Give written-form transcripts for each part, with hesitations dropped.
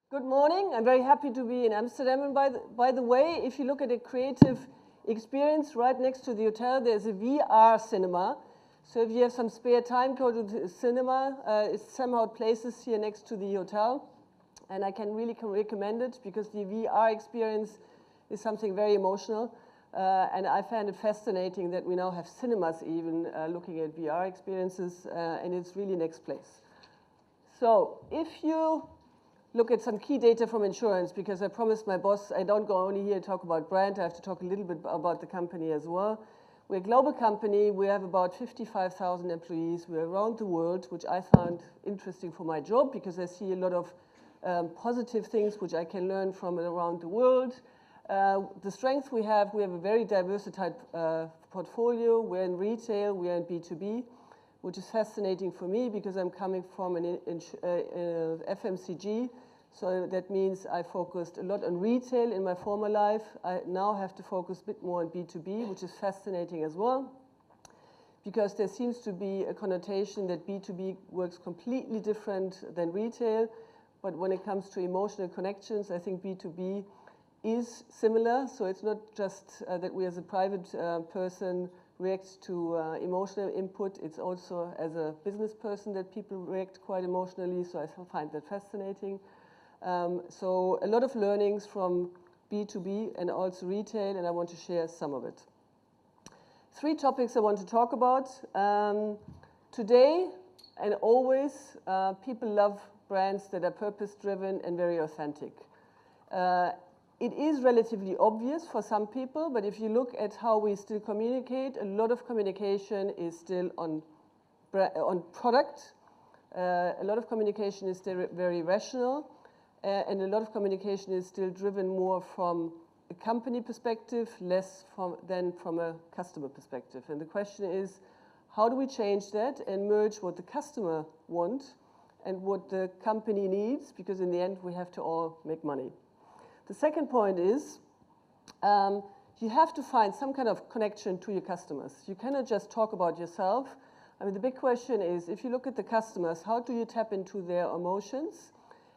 Good morning. I'm very happy to be in Amsterdam. And by the way, if you look at a creative experience right next to the hotel, there's a VR cinema. So if you have some spare time, go to the cinema. It's somehow places here next to the hotel. And I can really recommend it because the VR experience is something very emotional. And I find it fascinating that we now have cinemas even looking at VR experiences, and it's really next place. So if you look at some key data from insurance, because I promised my boss I don't go only here to talk about brand, I have to talk a little bit about the company as well. We're a global company. We have about 55,000 employees. We're around the world, which I found interesting for my job because I see a lot of positive things which I can learn from around the world. The strength we have a very diversified portfolio. We're in retail, we're in B2B, which is fascinating for me because I'm coming from an FMCG. So that means I focused a lot on retail in my former life. I now have to focus a bit more on B2B, which is fascinating as well, because there seems to be a connotation that B2B works completely different than retail. But when it comes to emotional connections, I think B2B is similar. So it's not just that we as a private person react to emotional input. It's also as a business person that people react quite emotionally. So I find that fascinating. So a lot of learnings from B2B and also retail, and I want to share some of it. 3 topics I want to talk about. Today and always, people love brands that are purpose-driven and very authentic. It is relatively obvious for some people, but if you look at how we still communicate, a lot of communication is still on product. A lot of communication is still very rational. And a lot of communication is still driven more from a company perspective, less than from a customer perspective. And the question is, how do we change that and merge what the customer wants and what the company needs? Because in the end, we have to all make money. The second point is, you have to find some kind of connection to your customers. You cannot just talk about yourself. I mean, the big question is, if you look at the customers, how do you tap into their emotions?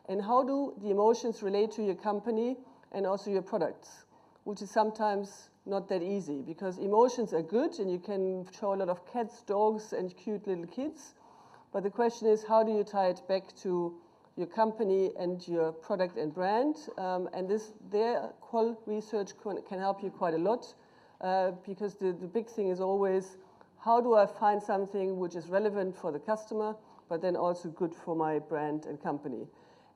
And how do the emotions relate to your company and also your products, which is sometimes not that easy because emotions are good and you can show a lot of cats, dogs, and cute little kids. But the question is, how do you tie it back to your company and your product and brand? And their qual research can help you quite a lot because the big thing is always, how do I find something which is relevant for the customer, but then also good for my brand and company?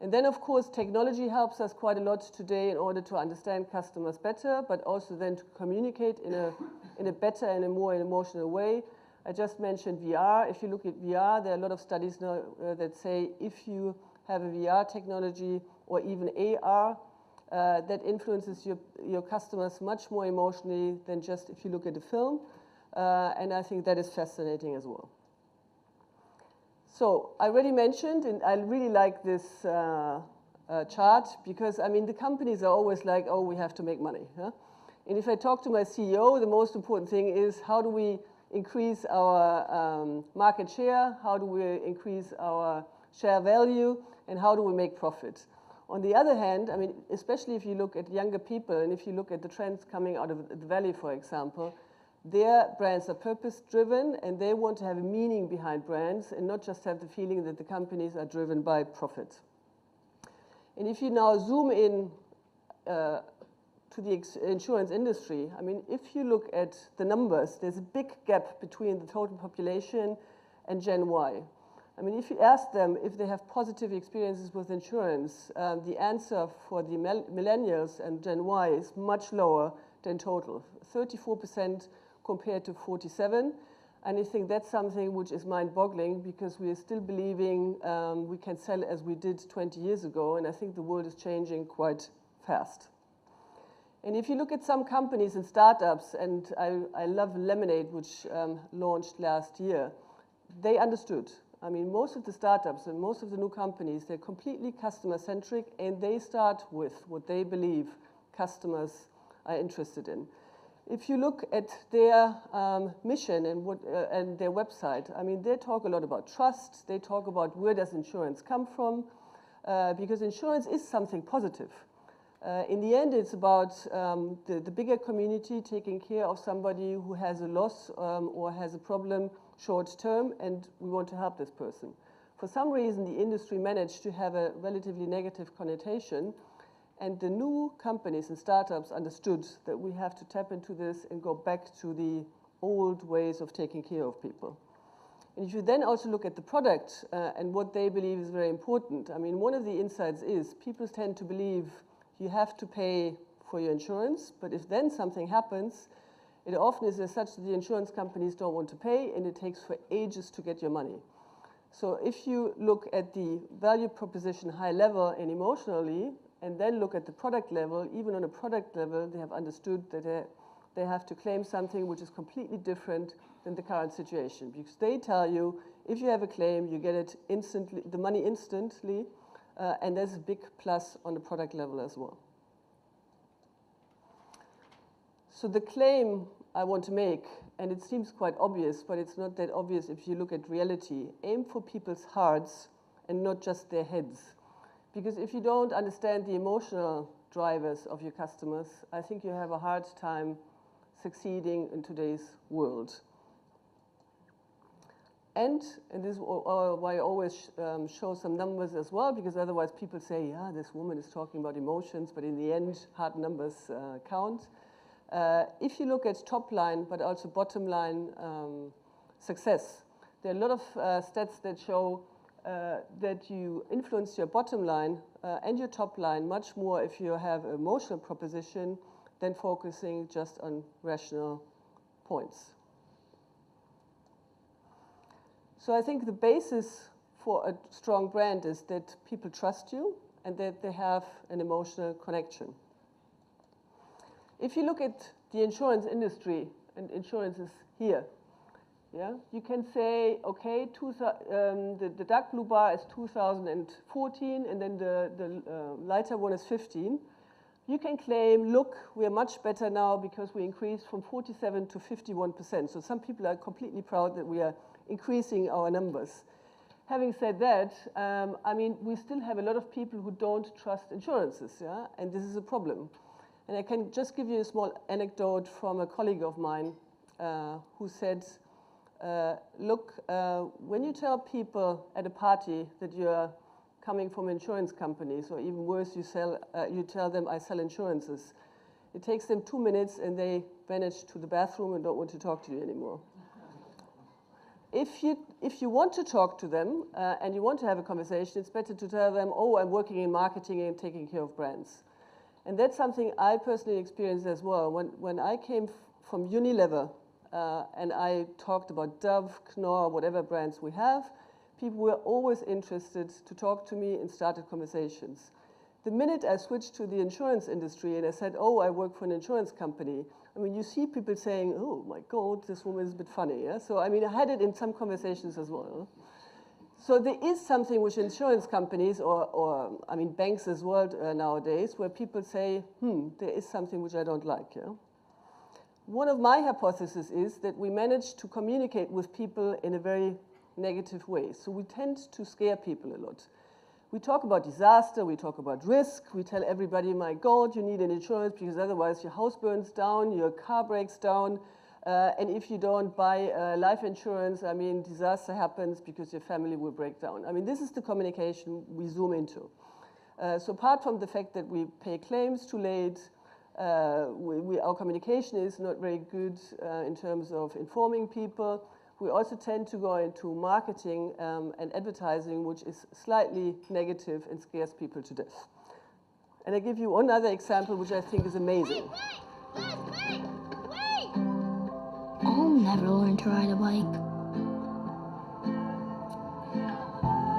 And then, of course, technology helps us quite a lot today in order to understand customers better, but also then to communicate in a better and a more emotional way. I just mentioned VR. If you look at VR, there are a lot of studies now that say if you have a VR technology or even AR, that influences your customers much more emotionally than just if you look at a film. And I think that is fascinating as well. So I already mentioned, and I really like this chart because, I mean, the companies are always like, oh, we have to make money. Huh? And if I talk to my CEO, the most important thing is how do we increase our market share? How do we increase our share value? And how do we make profit? On the other hand, I mean, especially if you look at younger people and if you look at the trends coming out of the Valley, for example, their brands are purpose-driven and they want to have a meaning behind brands and not just have the feeling that the companies are driven by profit. And if you now zoom in to the insurance industry, I mean, if you look at the numbers, there's a big gap between the total population and Gen Y. I mean, if you ask them if they have positive experiences with insurance, the answer for the millennials and Gen Y is much lower than total, 34% compared to 47%. And I think that's something which is mind-boggling because we are still believing we can sell as we did 20 years ago, and I think the world is changing quite fast. And if you look at some companies and startups, and I love Lemonade, which launched last year, they understood. I mean, most of the startups and most of the new companies, they're completely customer-centric, and they start with what they believe customers are interested in. If you look at their mission and their website, I mean, they talk a lot about trust. They talk about where does insurance come from. because insurance is something positive. In the end, it's about the bigger community taking care of somebody who has a loss or has a problem short term, and we want to help this person. For some reason, the industry managed to have a relatively negative connotation, and the new companies and startups understood that we have to tap into this and go back to the old ways of taking care of people. And if you then also look at the product and what they believe is very important, I mean, one of the insights is people tend to believe you have to pay for your insurance, but if then something happens, it often is as such that the insurance companies don't want to pay, and it takes for ages to get your money. So if you look at the value proposition high level and emotionally, and then look at the product level, even on a product level, they have understood that they have to claim something which is completely different than the current situation. Because they tell you, if you have a claim, you get it instantly, the money instantly, and there's a big plus on the product level as well. So the claim I want to make, and it seems quite obvious, but it's not that obvious if you look at reality, aim for people's hearts and not just their heads. Because if you don't understand the emotional drivers of your customers, I think you have a hard time succeeding in today's world. And this is why I always show some numbers as well, because otherwise people say, yeah, this woman is talking about emotions, but in the end, hard numbers count. If you look at top line, but also bottom line success, there are a lot of stats that show that you influence your bottom line and your top line much more if you have an emotional proposition than focusing just on rational points. So I think the basis for a strong brand is that people trust you and that they have an emotional connection. If you look at the insurance industry, and insurance is here, yeah, you can say, okay, the dark blue bar is 2014, and then the lighter one is 15. You can claim, look, we are much better now because we increased from 47 to 51%. So some people are completely proud that we are increasing our numbers. Having said that, I mean, we still have a lot of people who don't trust insurances, yeah? And this is a problem. And I can just give you a small anecdote from a colleague of mine who said, look, when you tell people at a party that you're coming from insurance companies, or even worse, you tell them I sell insurances, it takes them 2 minutes and they vanish to the bathroom and don't want to talk to you anymore. If you want to talk to them and you want to have a conversation, it's better to tell them, oh, I'm working in marketing and taking care of brands. And that's something I personally experienced as well. When I came from Unilever and I talked about Dove, Knorr, whatever brands we have, people were always interested to talk to me and started conversations. The minute I switched to the insurance industry and I said, oh, I work for an insurance company, I mean, you see people saying, oh my God, this woman is a bit funny. Yeah? So, I mean, I had it in some conversations as well. So there is something with insurance companies or I mean, banks as well nowadays where people say, there is something which I don't like. Yeah? One of my hypotheses is that we manage to communicate with people in a very negative way. So we tend to scare people a lot. We talk about disaster, we talk about risk, we tell everybody, my God, you need an insurance because otherwise your house burns down, your car breaks down, and if you don't buy life insurance, I mean, disaster happens because your family will break down. I mean, this is the communication we zoom into. So apart from the fact that we pay claims too late, our communication is not very good in terms of informing people. We also tend to go into marketing and advertising, which is slightly negative and scares people to death. And I give you one other example, which I think is amazing. Wait! I'll never learn to ride a bike.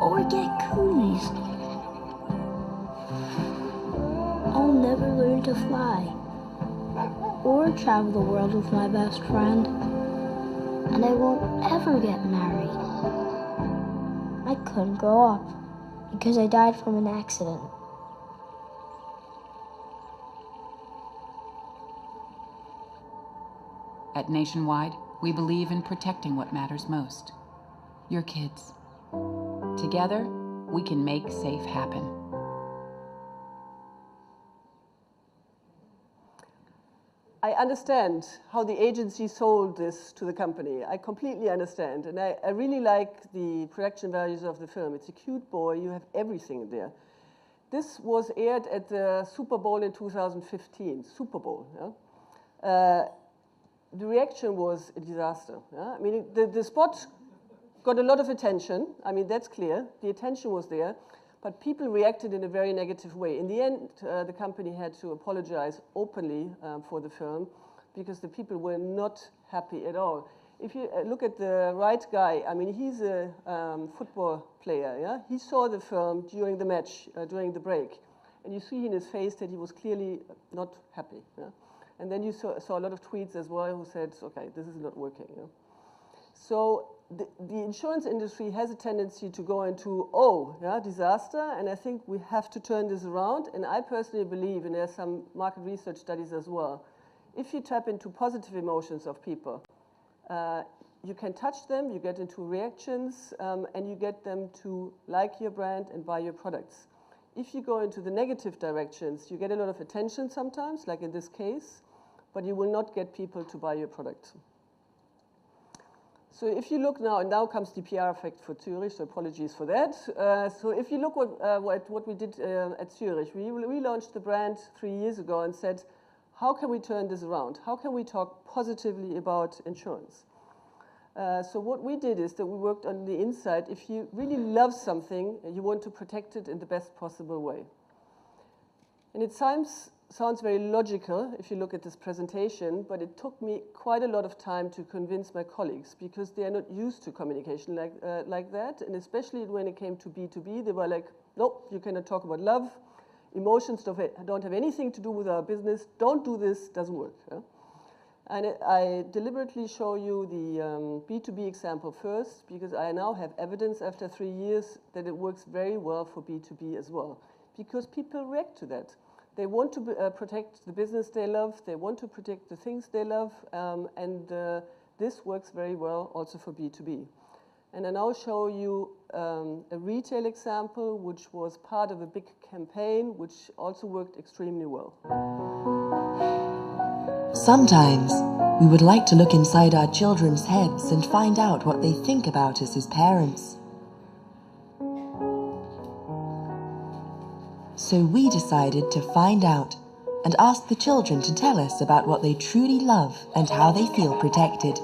Or get cooties. I'll never learn to fly. Or travel the world with my best friend. And I won't ever get married. I couldn't grow up because I died from an accident. At Nationwide, we believe in protecting what matters most, your kids. Together, we can make safe happen. I understand how the agency sold this to the company. I completely understand. And I really like the production values of the film. It's a cute boy. You have everything there. This was aired at the Super Bowl in 2015. Super Bowl. Yeah? The reaction was a disaster. Yeah? I mean, the spot got a lot of attention. I mean, that's clear. The attention was there. But people reacted in a very negative way. In the end, the company had to apologize openly for the film because the people were not happy at all. If you look at the right guy, I mean, he's a football player. Yeah? He saw the film during the match, during the break. And you see in his face that he was clearly not happy. Yeah? And then you saw a lot of tweets as well who said, okay, this is not working. Yeah? So the insurance industry has a tendency to go into, oh, yeah, disaster, and I think we have to turn this around. And I personally believe, and there's some market research studies as well, if you tap into positive emotions of people, you can touch them, you get into reactions, and you get them to like your brand and buy your products. If you go into the negative directions, you get a lot of attention sometimes, like in this case, but you will not get people to buy your product. So if you look now, and now comes the PR effect for Zurich, so apologies for that. So if you look what we did at Zurich, we launched the brand 3 years ago and said, how can we turn this around? How can we talk positively about insurance? So what we did is that we worked on the inside. If you really love something, you want to protect it in the best possible way. And it sounds very logical if you look at this presentation, but it took me quite a lot of time to convince my colleagues because they are not used to communication like that. And especially when it came to B2B, they were like, nope, you cannot talk about love. Emotions don't have anything to do with our business. Don't do this, doesn't work. Yeah? And I deliberately show you the B2B example first because I now have evidence after 3 years that it works very well for B2B as well because people react to that. They want to protect the business they love. They want to protect the things they love. And this works very well also for B2B. And I now show you a retail example, which was part of a big campaign, which also worked extremely well. Sometimes we would like to look inside our children's heads and find out what they think about us as parents. So we decided to find out and ask the children to tell us about what they truly love and how they feel protected.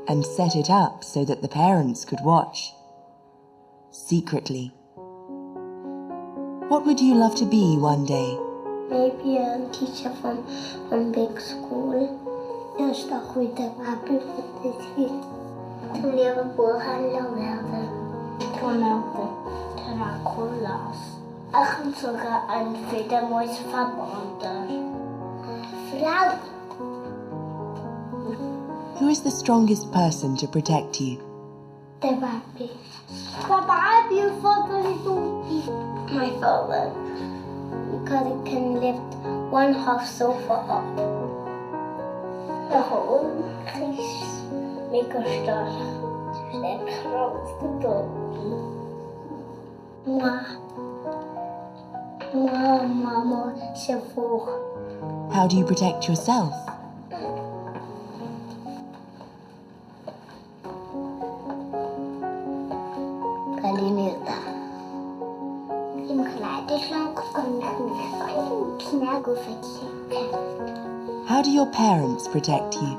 And set it up so that the parents could watch. Secretly. What would you love to be one day? Maybe a teacher from big school. Jag ska skjuta papper för det till. Som lever på handla världen. Från möte Terracollas. Jag kan sogar anföda mot fabriker. Frau. Who is the strongest person to protect you? The baby. My father. Because it can lift one half sofa up. The whole place make a star. That crowds the dog. Mama, chauffeur. How do you protect yourself? Kalinita. How do your parents protect you?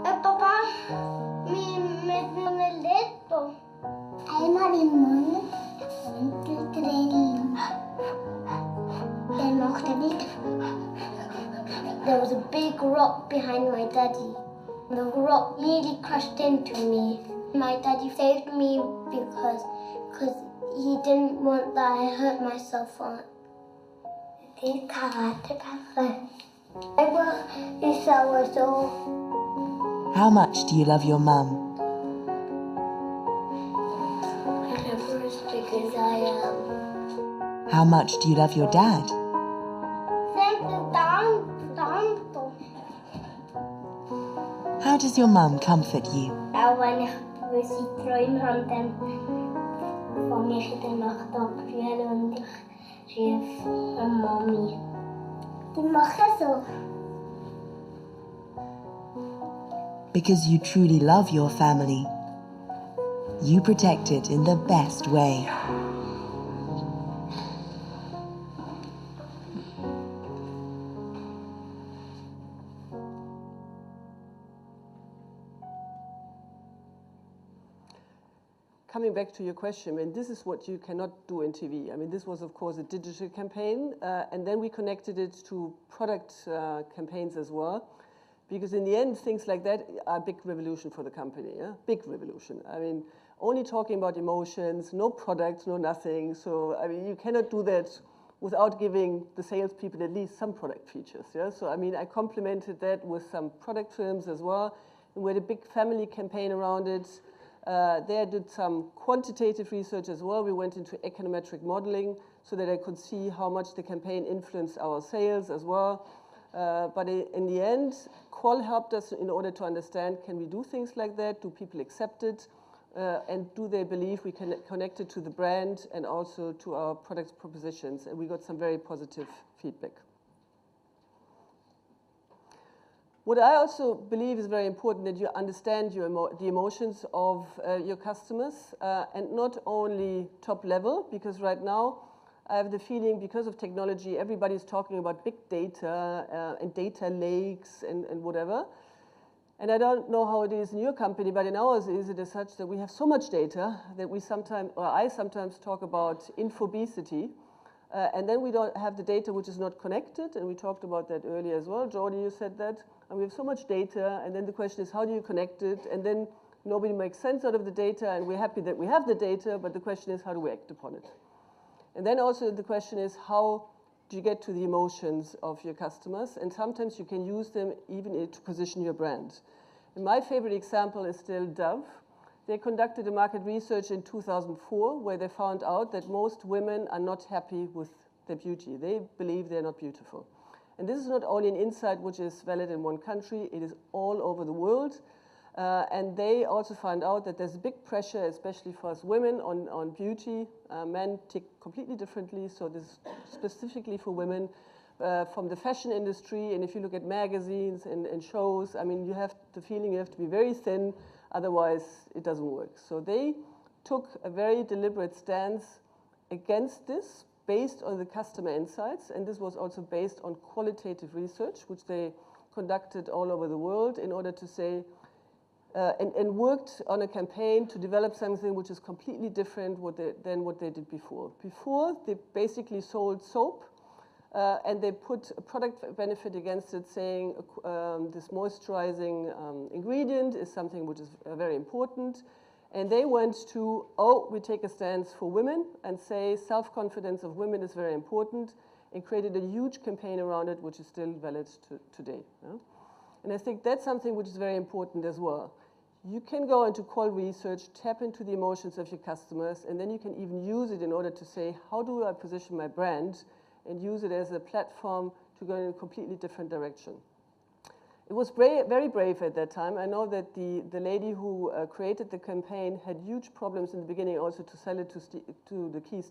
Pappa, med letto. I'm not in moon. There was a big rock behind my daddy. The rock nearly crashed into me. My daddy saved me because he didn't want that I hurt myself on. How much do you love your mum? Never as big as I am. How much do you love your dad? How does your mum comfort you? When we see throw him on them, Fange ich den Nacht abkühle und ich rief Mami. Dann mache ich so. Because you truly love your family, you protect it in the best way. Coming back to your question, I mean, this is what you cannot do in TV. I mean, this was, of course, a digital campaign, and then we connected it to product campaigns as well, because in the end, things like that are a big revolution for the company, yeah? Big revolution. I mean, only talking about emotions, no products, no nothing. So, I mean, you cannot do that without giving the salespeople at least some product features, yeah? So, I mean, I complemented that with some product films as well, and we had a big family campaign around it. There I did some quantitative research as well. We went into econometric modeling so that I could see how much the campaign influenced our sales as well. But in the end, Qual helped us in order to understand, can we do things like that? Do people accept it? And do they believe we can connect it to the brand and also to our product propositions? And we got some very positive feedback. What I also believe is very important that you understand the emotions of your customers, and not only top level, because right now I have the feeling because of technology, everybody's talking about big data and data lakes and whatever. And I don't know how it is in your company, but in ours is it as such that we have so much data that we sometimes, or I sometimes talk about infobesity. And then we don't have the data which is not connected, and we talked about that earlier as well. Jordi, you said that. And we have so much data, and then the question is, how do you connect it? And then nobody makes sense out of the data, and we're happy that we have the data, but the question is, how do we act upon it? And then also the question is, how do you get to the emotions of your customers? And sometimes you can use them even to position your brand. And my favorite example is still Dove. They conducted a market research in 2004 where they found out that most women are not happy with their beauty. They believe they're not beautiful. And this is not only an insight which is valid in one country, it is all over the world. And they also found out that there's a big pressure, especially for us women, on beauty. Men tick completely differently, so this is specifically for women. From the fashion industry, and if you look at magazines and shows, I mean, you have the feeling you have to be very thin, otherwise it doesn't work. So they took a very deliberate stance against this based on the customer insights, and this was also based on qualitative research, which they conducted all over the world in order to say, and worked on a campaign to develop something which is completely different than what they did before. Before, they basically sold soap, and they put a product benefit against it, saying this moisturizing ingredient is something which is very important. And they went to, we take a stance for women and say self-confidence of women is very important, and created a huge campaign around it, which is still valid today. Yeah? And I think that's something which is very important as well. You can go into Qual research, tap into the emotions of your customers, and then you can even use it in order to say, how do I position my brand, and use it as a platform to go in a completely different direction. It was very brave at that time. I know that the lady who created the campaign had huge problems in the beginning also to sell it to the key